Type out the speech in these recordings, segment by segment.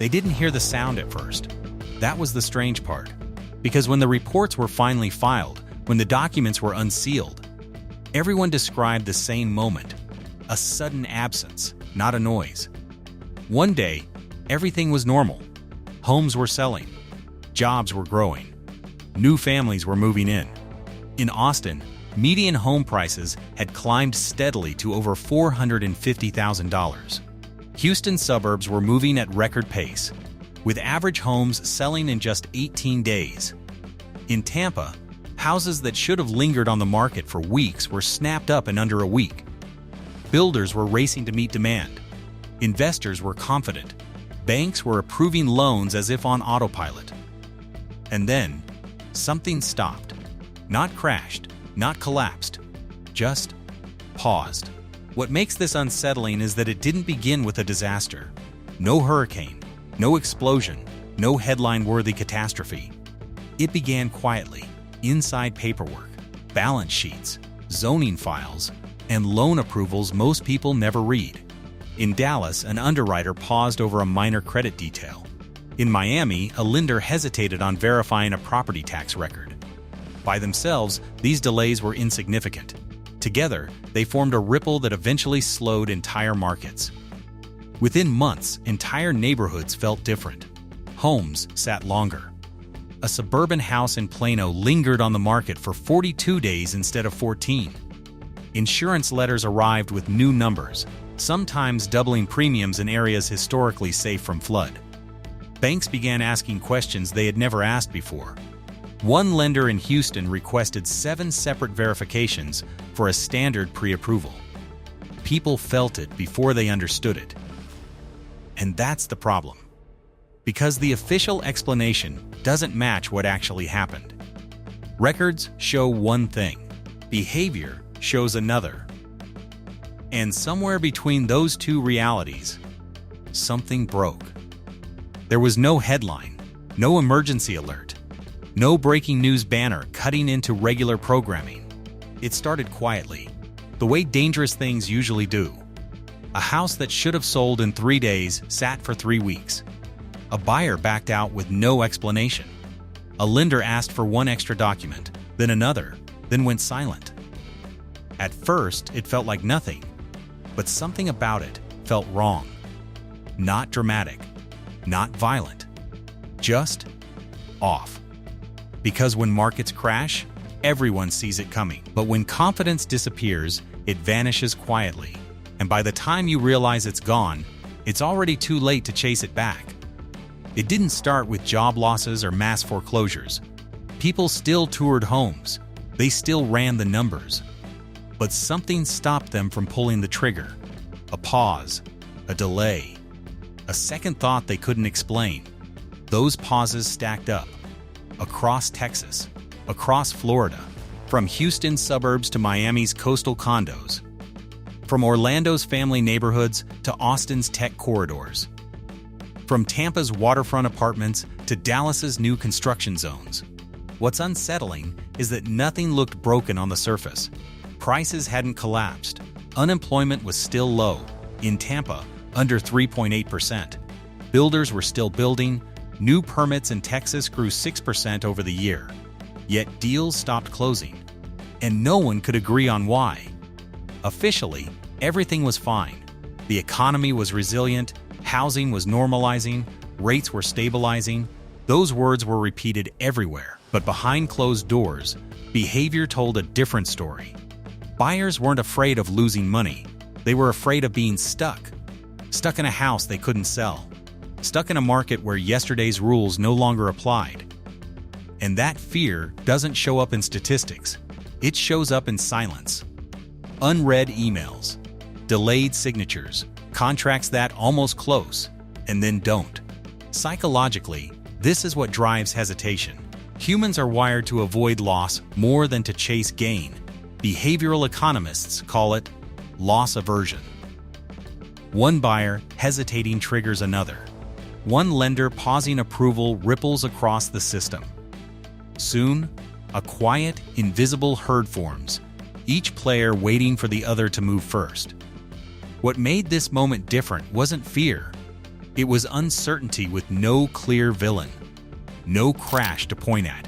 They didn't hear the sound at first. That was the strange part. Because when the reports were finally filed, when the documents were unsealed, everyone described the same moment. A sudden absence, not a noise. One day, everything was normal. Homes were selling. Jobs were growing. New families were moving in. In Austin, median home prices had climbed steadily to over $450,000. Houston suburbs were moving at record pace, with average homes selling in just 18 days. In Tampa, houses that should have lingered on the market for weeks were snapped up in under a week. Builders were racing to meet demand. Investors were confident. Banks were approving loans as if on autopilot. And then, something stopped. Not crashed, not collapsed, just paused. What makes this unsettling is that it didn't begin with a disaster. No hurricane, no explosion, no headline-worthy catastrophe. It began quietly, inside paperwork, balance sheets, zoning files, and loan approvals most people never read. In Dallas, an underwriter paused over a minor credit detail. In Miami, a lender hesitated on verifying a property tax record. By themselves, these delays were insignificant. Together, they formed a ripple that eventually slowed entire markets. Within months, entire neighborhoods felt different. Homes sat longer. A suburban house in Plano lingered on the market for 42 days instead of 14. Insurance letters arrived with new numbers, sometimes doubling premiums in areas historically safe from flood. Banks began asking questions they had never asked before. One lender in Houston requested 7 separate verifications for a standard pre-approval. People felt it before they understood it. And that's the problem. Because the official explanation doesn't match what actually happened. Records show one thing. Behavior shows another. And somewhere between those two realities, something broke. There was no headline, no emergency alert, no breaking news banner cutting into regular programming. It started quietly, the way dangerous things usually do. A house that should have sold in 3 days sat for 3 weeks. A buyer backed out with no explanation. A lender asked for one extra document, then another, then went silent. At first, it felt like nothing, but something about it felt wrong. Not dramatic, not violent, just off. Because when markets crash, everyone sees it coming. But when confidence disappears, it vanishes quietly. And by the time you realize it's gone, it's already too late to chase it back. It didn't start with job losses or mass foreclosures. People still toured homes. They still ran the numbers. But something stopped them from pulling the trigger. A pause, a delay, a second thought they couldn't explain. Those pauses stacked up. Across Texas, across Florida, from Houston's suburbs to Miami's coastal condos, from Orlando's family neighborhoods to Austin's tech corridors, from Tampa's waterfront apartments to Dallas's new construction zones. What's unsettling is that nothing looked broken on the surface. Prices hadn't collapsed. Unemployment was still low. In Tampa, under 3.8%. Builders were still building. New permits in Texas grew 6% over the year. Yet deals stopped closing. And no one could agree on why. Officially, everything was fine. The economy was resilient, housing was normalizing, rates were stabilizing. Those words were repeated everywhere. But behind closed doors, behavior told a different story. Buyers weren't afraid of losing money. They were afraid of being stuck. Stuck in a house they couldn't sell. Stuck in a market where yesterday's rules no longer applied. And that fear doesn't show up in statistics. It shows up in silence. Unread emails, delayed signatures, contracts that almost close, and then don't. Psychologically, this is what drives hesitation. Humans are wired to avoid loss more than to chase gain. Behavioral economists call it loss aversion. One buyer hesitating triggers another. One lender pausing approval ripples across the system. Soon, a quiet, invisible herd forms, each player waiting for the other to move first. What made this moment different wasn't fear. It was uncertainty with no clear villain, no crash to point at,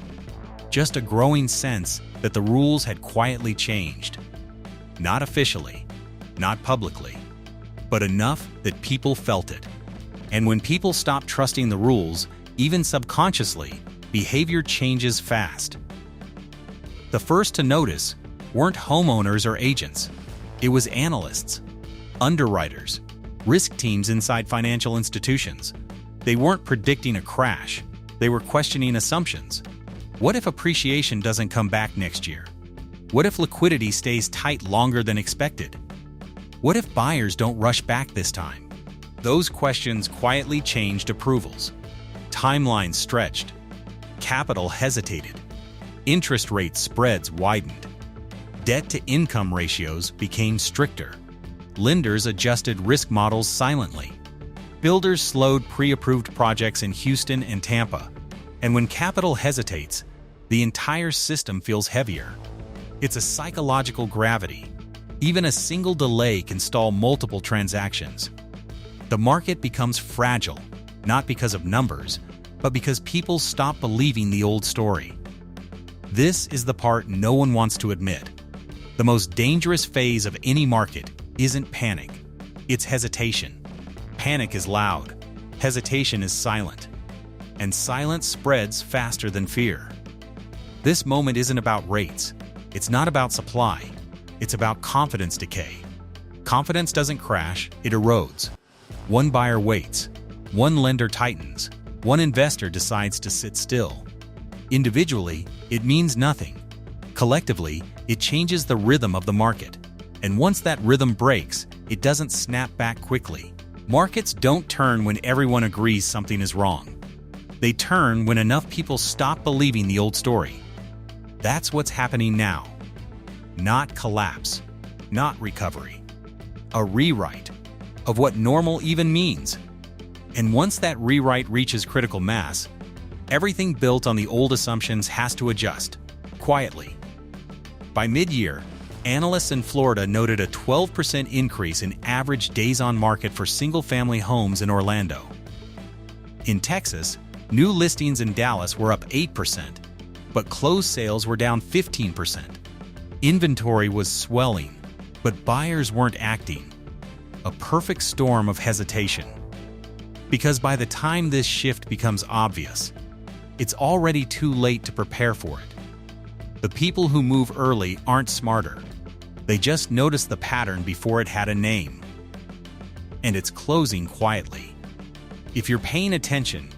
just a growing sense that the rules had quietly changed. Not officially, not publicly, but enough that people felt it. And when people stop trusting the rules, even subconsciously, behavior changes fast. The first to notice weren't homeowners or agents. It was analysts, underwriters, risk teams inside financial institutions. They weren't predicting a crash. They were questioning assumptions. What if appreciation doesn't come back next year? What if liquidity stays tight longer than expected? What if buyers don't rush back this time? Those questions quietly changed approvals. Timelines stretched. Capital hesitated. Interest rate spreads widened. Debt-to-income ratios became stricter. Lenders adjusted risk models silently. Builders slowed pre-approved projects in Houston and Tampa. And when capital hesitates, the entire system feels heavier. It's a psychological gravity. Even a single delay can stall multiple transactions. The market becomes fragile, not because of numbers, but because people stop believing the old story. This is the part no one wants to admit. The most dangerous phase of any market isn't panic, it's hesitation. Panic is loud, hesitation is silent, and silence spreads faster than fear. This moment isn't about rates, it's not about supply, it's about confidence decay. Confidence doesn't crash, it erodes. One buyer waits, one lender tightens, one investor decides to sit still. Individually, it means nothing. Collectively, it changes the rhythm of the market. And once that rhythm breaks, it doesn't snap back quickly. Markets don't turn when everyone agrees something is wrong. They turn when enough people stop believing the old story. That's what's happening now. Not collapse, not recovery. A rewrite of what normal even means. And once that rewrite reaches critical mass, everything built on the old assumptions has to adjust, quietly. By mid-year, analysts in Florida noted a 12% increase in average days on market for single-family homes in Orlando. In Texas, new listings in Dallas were up 8%, but closed sales were down 15%. Inventory was swelling, but buyers weren't acting. A perfect storm of hesitation. Because by the time this shift becomes obvious, it's already too late to prepare for it. The people who move early aren't smarter. They just noticed the pattern before it had a name. And it's closing quietly. If you're paying attention,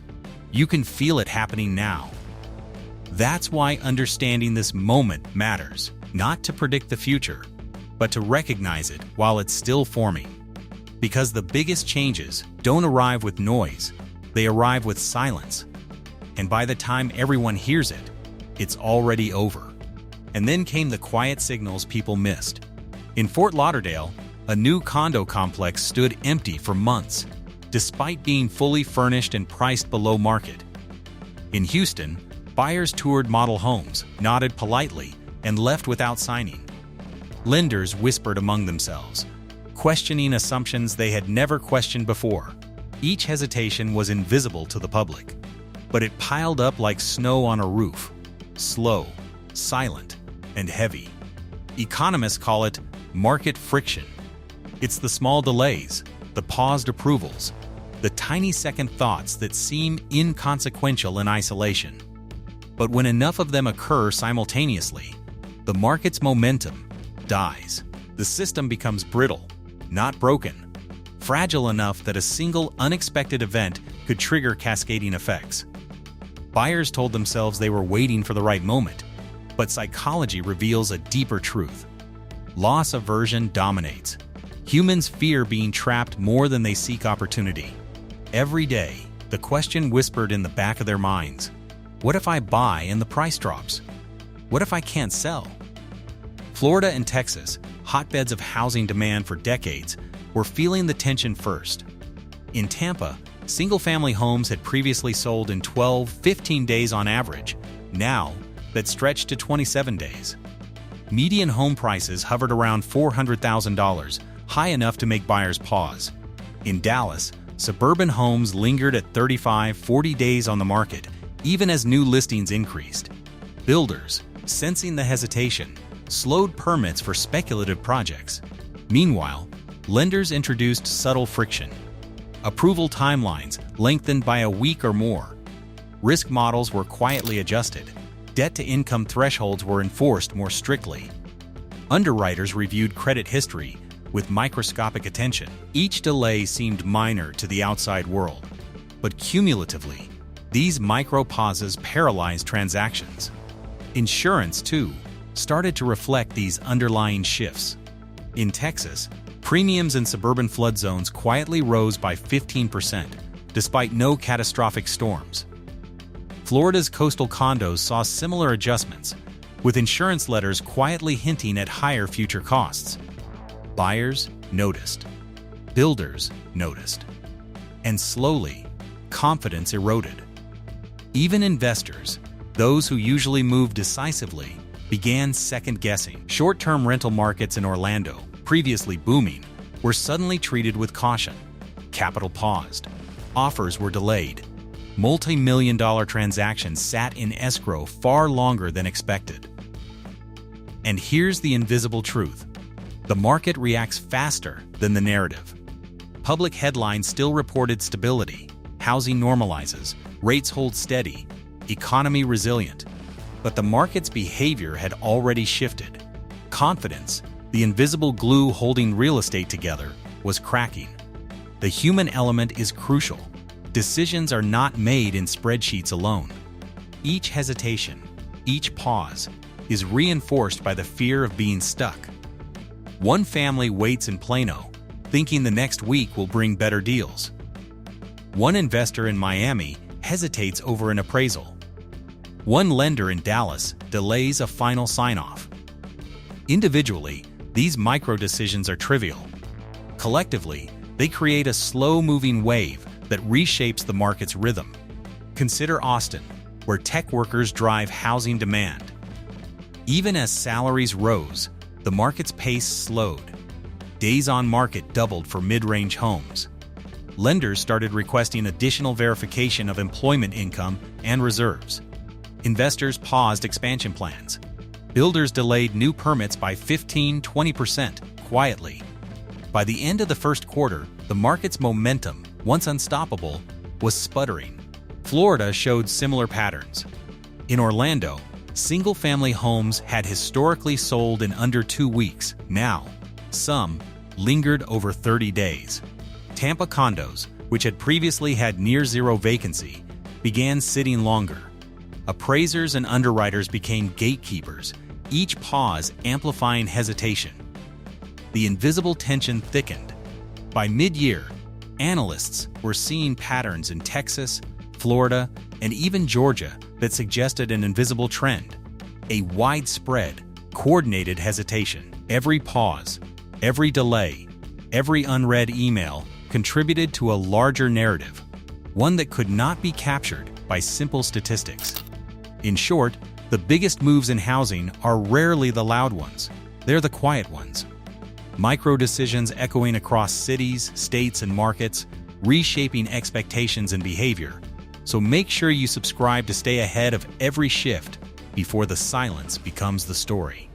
you can feel it happening now. That's why understanding this moment matters, not to predict the future, but to recognize it while it's still forming. Because the biggest changes don't arrive with noise, they arrive with silence. And by the time everyone hears it, it's already over. And then came the quiet signals people missed. In Fort Lauderdale, a new condo complex stood empty for months, despite being fully furnished and priced below market. In Houston, buyers toured model homes, nodded politely, and left without signing. Lenders whispered among themselves, questioning assumptions they had never questioned before. Each hesitation was invisible to the public, but it piled up like snow on a roof, slow, silent, and heavy. Economists call it market friction. It's the small delays, the paused approvals, the tiny second thoughts that seem inconsequential in isolation. But when enough of them occur simultaneously, the market's momentum dies. The system becomes brittle, not broken, fragile enough that a single unexpected event could trigger cascading effects. Buyers told themselves they were waiting for the right moment, but psychology reveals a deeper truth. Loss aversion dominates. Humans fear being trapped more than they seek opportunity. Every day, the question whispered in the back of their minds, what if I buy and the price drops? What if I can't sell? Florida and Texas, hotbeds of housing demand for decades, were feeling the tension first. In Tampa, single-family homes had previously sold in 12-15 days on average. Now, that stretched to 27 days. Median home prices hovered around $400,000, high enough to make buyers pause. In Dallas, Suburban homes lingered at 35-40 days on the market, even as new listings increased. Builders, sensing the hesitation, slowed permits for speculative projects. Meanwhile, lenders introduced subtle friction. Approval timelines lengthened by a week or more. Risk models were quietly adjusted. Debt-to-income thresholds were enforced more strictly. Underwriters reviewed credit history with microscopic attention. Each delay seemed minor to the outside world, but cumulatively, these micro-pauses paralyzed transactions. Insurance, too, started to reflect these underlying shifts. In Texas, premiums in suburban flood zones quietly rose by 15%, despite no catastrophic storms. Florida's coastal condos saw similar adjustments, with insurance letters quietly hinting at higher future costs. Buyers noticed. Builders noticed. And slowly, confidence eroded. Even investors, those who usually move decisively, began second-guessing. Short-term rental markets in Orlando, previously booming, were suddenly treated with caution. Capital paused. Offers were delayed. Multi-million-dollar transactions sat in escrow far longer than expected. And here's the invisible truth. The market reacts faster than the narrative. Public headlines still reported stability. Housing normalizes, rates hold steady, economy resilient. But the market's behavior had already shifted. Confidence, the invisible glue holding real estate together, was cracking. The human element is crucial. Decisions are not made in spreadsheets alone. Each hesitation, each pause, is reinforced by the fear of being stuck. One family waits in Plano, thinking the next week will bring better deals. One investor in Miami hesitates over an appraisal. One lender in Dallas delays a final sign-off. Individually, these micro-decisions are trivial. Collectively, they create a slow-moving wave that reshapes the market's rhythm. Consider Austin, where tech workers drive housing demand. Even as salaries rose, the market's pace slowed. Days on market doubled for mid-range homes. Lenders started requesting additional verification of employment income and reserves. Investors paused expansion plans. Builders delayed new permits by 15-20% quietly. By the end of the first quarter, the market's momentum, once unstoppable, was sputtering. Florida showed similar patterns. In Orlando, single-family homes had historically sold in under 2 weeks. Now, some lingered over 30 days. Tampa condos, which had previously had near-zero vacancy, began sitting longer. Appraisers and underwriters became gatekeepers, each pause amplifying hesitation. The invisible tension thickened. By mid-year, analysts were seeing patterns in Texas, Florida, and even Georgia that suggested an invisible trend, a widespread, coordinated hesitation. Every pause, every delay, every unread email contributed to a larger narrative, one that could not be captured by simple statistics. In short, the biggest moves in housing are rarely the loud ones. They're the quiet ones. Micro-decisions echoing across cities, states, and markets, reshaping expectations and behavior. So make sure you subscribe to stay ahead of every shift before the silence becomes the story.